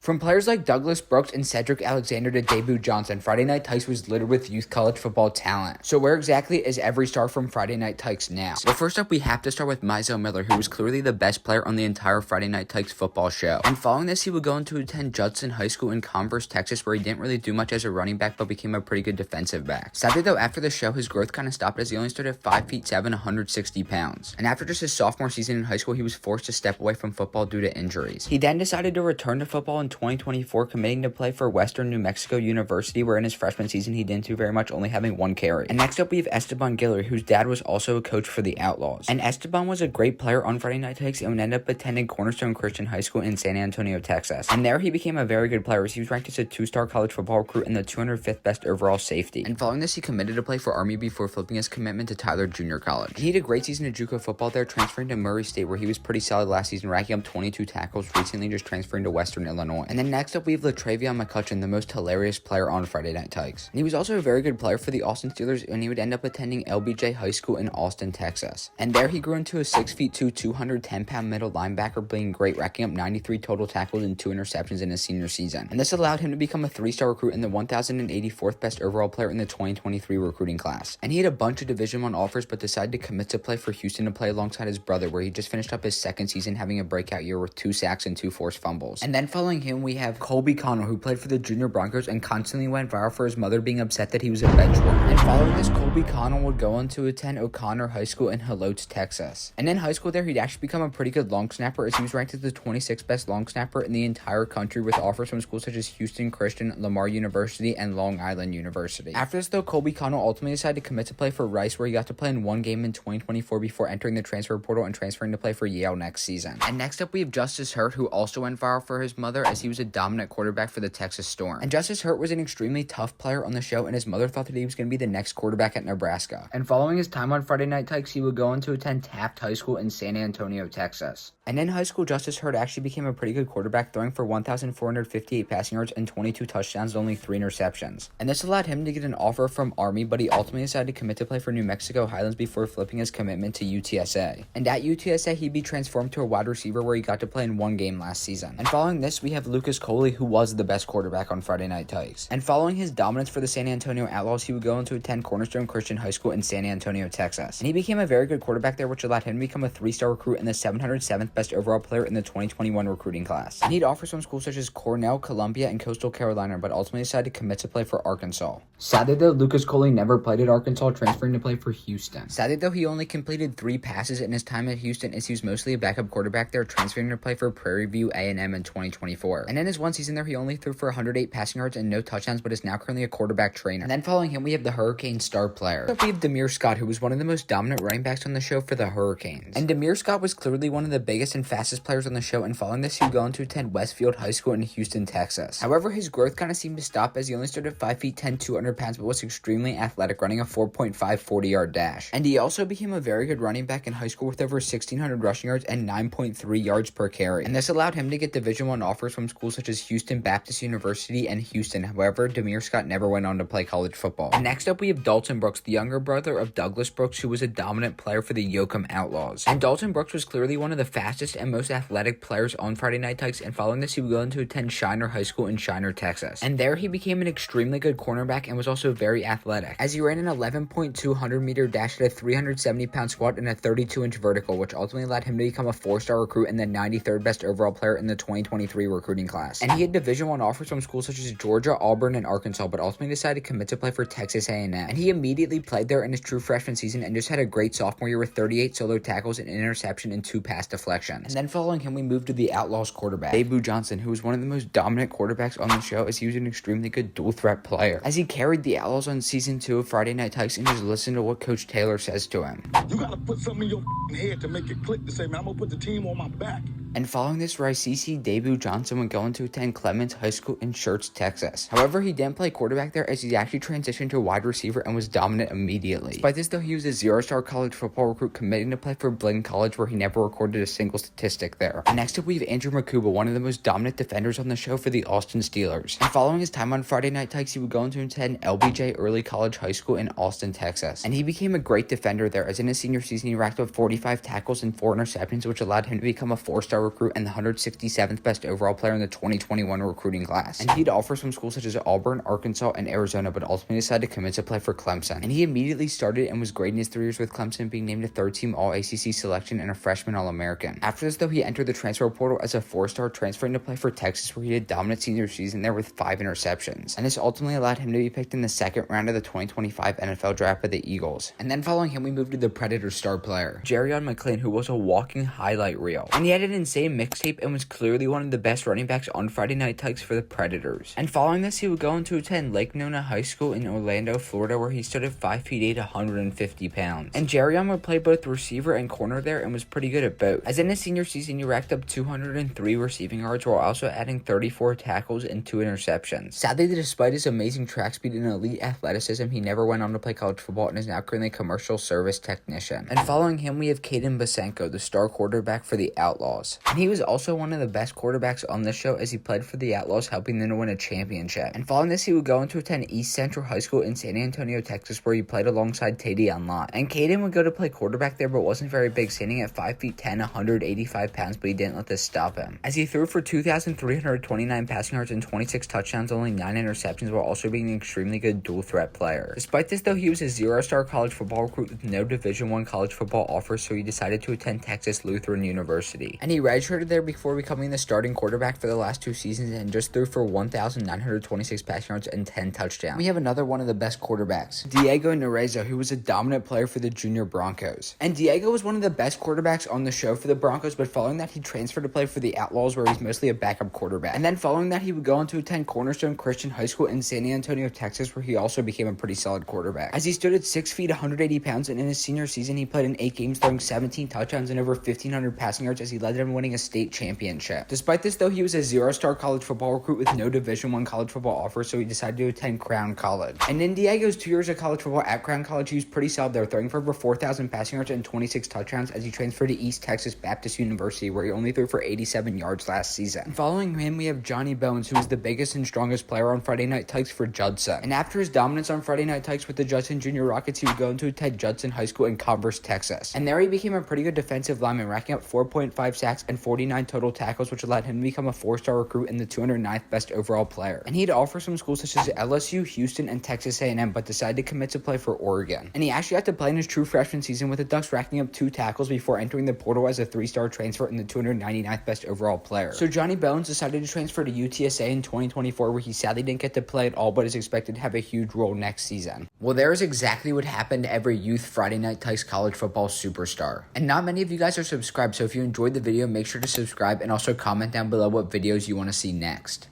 From players like Douglas Brooks and Sederick Alexander to Daibo Johnson, Friday Night Tykes was littered with youth college football talent. So where exactly is every star from Friday Night Tykes now? Well, first up, we have to start with Myzel Miller, who was clearly the best player on the entire Friday Night Tykes football show. And following this, he would go on to attend Judson High School in Converse, Texas, where he didn't really do much as a running back, but became a pretty good defensive back. Sadly though, after the show, his growth kind of stopped as he only stood at 5'7", 160 pounds. And after just his sophomore season in high school, he was forced to step away from football due to injuries. He then decided to return to football in 2024, committing to play for Western New Mexico University, where in his freshman season he didn't do very much, only having one carry. And next up we have Esteban Gillery, whose dad was also a coach for the Outlaws. And Esteban was a great player on Friday Night Tykes and would end up attending Cornerstone Christian High School in San Antonio, Texas. And there he became a very good player, as he was ranked as a 2-star college football recruit and the 205th best overall safety. And following this, he committed to play for Army before flipping his commitment to Tyler Junior College. And he had a great season of JUCO football there, transferring to Murray State, where he was pretty solid last season, racking up 22 tackles, recently just transferring to Western Illinois. And then next up we have Latreveon McCutchin, the most hilarious player on Friday Night Tykes. And he was also a very good player for the Austin Steelers, and he would end up attending LBJ High School in Austin, Texas. And there he grew into a 6'2", 210-pound middle linebacker, being great, racking up 93 total tackles and 2 interceptions in his senior season. And this allowed him to become a 3-star recruit and the 1,084th best overall player in the 2023 recruiting class. And he had a bunch of Division I offers, but decided to commit to play for Houston to play alongside his brother, where he just finished up his second season having a breakout year with 2 sacks and 2 forced fumbles. And then following him, we have Colby Connell, who played for the Junior Broncos and constantly went viral for his mother being upset that he was a bench warmer. And following this, Colby Connell would go on to attend O'Connor High School in Helotes, Texas. And in high school there, he'd actually become a pretty good long snapper, as he was ranked as the 26th best long snapper in the entire country, with offers from schools such as Houston Christian, Lamar University, and Long Island University. After this though, Colby Connell ultimately decided to commit to play for Rice, where he got to play in one game in 2024 before entering the transfer portal and transferring to play for Yale next season. And next up we have Justice Hurt, who also went viral for his mother, as he was a dominant quarterback for the Texas Storm. And Justice Hurt was an extremely tough player on the show, and his mother thought that he was going to be the next quarterback at Nebraska. And following his time on Friday Night Tykes, he would go on to attend Taft High School in San Antonio, Texas. And in high school, Justice Hurt actually became a pretty good quarterback, throwing for 1,458 passing yards and 22 touchdowns and only 3 interceptions. And this allowed him to get an offer from Army, but he ultimately decided to commit to play for New Mexico Highlands before flipping his commitment to UTSA. And at UTSA, he'd be transformed to a wide receiver, where he got to play in one game last season. And following this, we have Lucas Coley, who was the best quarterback on Friday Night Tykes. And following his dominance for the San Antonio Outlaws, he would go on to attend Cornerstone Christian High School in San Antonio, Texas. And he became a very good quarterback there, which allowed him to become a 3-star recruit and the 707th best overall player in the 2021 recruiting class. And he'd offers from schools such as Cornell, Columbia, and Coastal Carolina, but ultimately decided to commit to play for Arkansas. Sadly though, Lucas Coley never played at Arkansas, transferring to play for Houston. Sadly though, he only completed 3 passes in his time at Houston, as he was mostly a backup quarterback there, transferring to play for Prairie View A&M in 2024. And in his one season there, he only threw for 108 passing yards and no touchdowns, but is now currently a quarterback trainer. And then following him, we have the Hurricane star player. We have Demir Scott, who was one of the most dominant running backs on the show for the Hurricanes. And Demir Scott was clearly one of the biggest and fastest players on the show, and following this, he would go on to attend Westfield High School in Houston, Texas. However, his growth kind of seemed to stop, as he only stood at 5'10", 200 pounds, but was extremely athletic, running a 4.5 40-yard dash. And he also became a very good running back in high school, with over 1,600 rushing yards and 9.3 yards per carry. And this allowed him to get Division I offers from schools such as Houston Baptist University and Houston. However, Demir Scott never went on to play college football. And next up, we have Dalton Brooks, the younger brother of Douglas Brooks, who was a dominant player for the Yoakum Outlaws. And Dalton Brooks was clearly one of the fastest and most athletic players on Friday Night Tykes, and following this, he would go on to attend Shiner High School in Shiner, Texas. And there he became an extremely good cornerback and was also very athletic, as he ran an 11.2 100-meter dash at a 370-pound squat and a 32-inch vertical, which ultimately allowed him to become a 4-star recruit and the 93rd best overall player in the 2023 recruiting class. And he had Division I offers from schools such as Georgia, Auburn, and Arkansas, but ultimately decided to commit to play for Texas A&M. And he immediately played there in his true freshman season and just had a great sophomore year with 38 solo tackles, an interception, and 2 pass deflections. And then following him, we moved to the Outlaws quarterback, Daibo Johnson, who was one of the most dominant quarterbacks on the show, as he was an extremely good dual-threat player, as he carried the Outlaws on season 2 of Friday Night Tykes. And just listen to what Coach Taylor says to him. You gotta put something in your head to make it click to say, man, I'm gonna put the team on my back. And following this, Raisisi Daibo Johnson would go on to attend Clements High School in Schertz, Texas. However, he didn't play quarterback there, as he actually transitioned to a wide receiver and was dominant immediately. Despite this though, he was a 0-star college football recruit, committing to play for Blinn College, where he never recorded a single statistic there. And next up, we have Andrew Mukuba, one of the most dominant defenders on the show for the Austin Steelers. And following his time on Friday Night Tykes, he would go on to attend LBJ Early College High School in Austin, Texas. And he became a great defender there, as in his senior season, he racked up 45 tackles and 4 interceptions, which allowed him to become a 4-star 4-star recruit and the 167th best overall player in the 2021 recruiting class. And he'd offer some schools such as Auburn, Arkansas, and Arizona, but ultimately decided to commit to play for Clemson. And he immediately started and was great in his 3 years with Clemson, being named a third-team All-ACC selection and a freshman All-American. After this, though, he entered the transfer portal as a 4-star, transferring to play for Texas, where he had a dominant senior season there with 5 interceptions. And this ultimately allowed him to be picked in the second round of the 2025 NFL Draft by the Eagles. And then following him, we moved to the Predators star player, McClain, who was a walking highlight reel. And he had an insane mixtape and was clearly one of the best running backs on Friday Night Tykes for the Predators. And following this, he would go on to attend Lake Nona High School in Orlando, Florida, where he stood at 5 feet 8, 150 pounds. And Jerion would play both receiver and corner there and was pretty good at both. As in his senior season, he racked up 203 receiving yards while also adding 34 tackles and 2 interceptions. Sadly, despite his amazing track speed and elite athleticism, he never went on to play college football and is now currently a commercial service technician. And following him, we have Kaden Basenko, the star quarterback for the Outlaws. And he was also one of the best quarterbacks on this show as he played for the Outlaws, helping them to win a championship. And following this, he would go on to attend East Central High School in San Antonio, Texas, where he played alongside Tadion Lott. And Kaden would go to play quarterback there, but wasn't very big, standing at 5 feet 10, 185 pounds, but he didn't let this stop him, as he threw for 2,329 passing yards and 26 touchdowns, only 9 interceptions, while also being an extremely good dual threat player. Despite this, though, he was a 0-star college football recruit with no Division I college football offers, so he decided to attend Texas Lutheran University. And he redshirted there before becoming the starting quarterback for the last 2 seasons and just threw for 1,926 passing yards and 10 touchdowns. We have another one of the best quarterbacks, Daibo Norzo, who was a dominant player for the Junior Broncos. And Daibo was one of the best quarterbacks on the show for the Broncos, but following that, he transferred to play for the Outlaws, where he's mostly a backup quarterback. And then following that, he would go on to attend Cornerstone Christian High School in San Antonio, Texas, where he also became a pretty solid quarterback, as he stood at 6 feet 180 pounds, and in his senior season he played in 8 games, throwing 17 touchdowns and over 1,500 passing yards as he led them winning a state championship. Despite this, though, he was a 0-star college football recruit with no Division I college football offer, so he decided to attend Crown College. And in Diego's 2 years of college football at Crown College, he was pretty solid there, throwing for over 4,000 passing yards and 26 touchdowns as he transferred to East Texas Baptist University, where he only threw for 87 yards last season. And following him, we have Johnny Bones, who was the biggest and strongest player on Friday Night Tykes for Judson. And after his dominance on Friday Night Tykes with the Judson Junior Rockets, he would go into attend Judson High School in Converse, Texas. And there he became a pretty good defensive lineman, racking up 4.5 sacks and 49 total tackles, which allowed him to become a 4-star recruit and the 209th best overall player. And he'd offer some schools such as LSU, Houston, and Texas A&M, but decided to commit to play for Oregon. And he actually had to play in his true freshman season with the Ducks, racking up 2 tackles before entering the portal as a 3-star transfer and the 299th best overall player. So Johnny Bones decided to transfer to UTSA in 2024, where he sadly didn't get to play at all, but is expected to have a huge role next season. Well, there is exactly what happened to every youth Friday Night Tykes college football superstar. And not many of you guys are subscribed, so if you enjoyed the video, make sure to subscribe and also comment down below what videos you want to see next.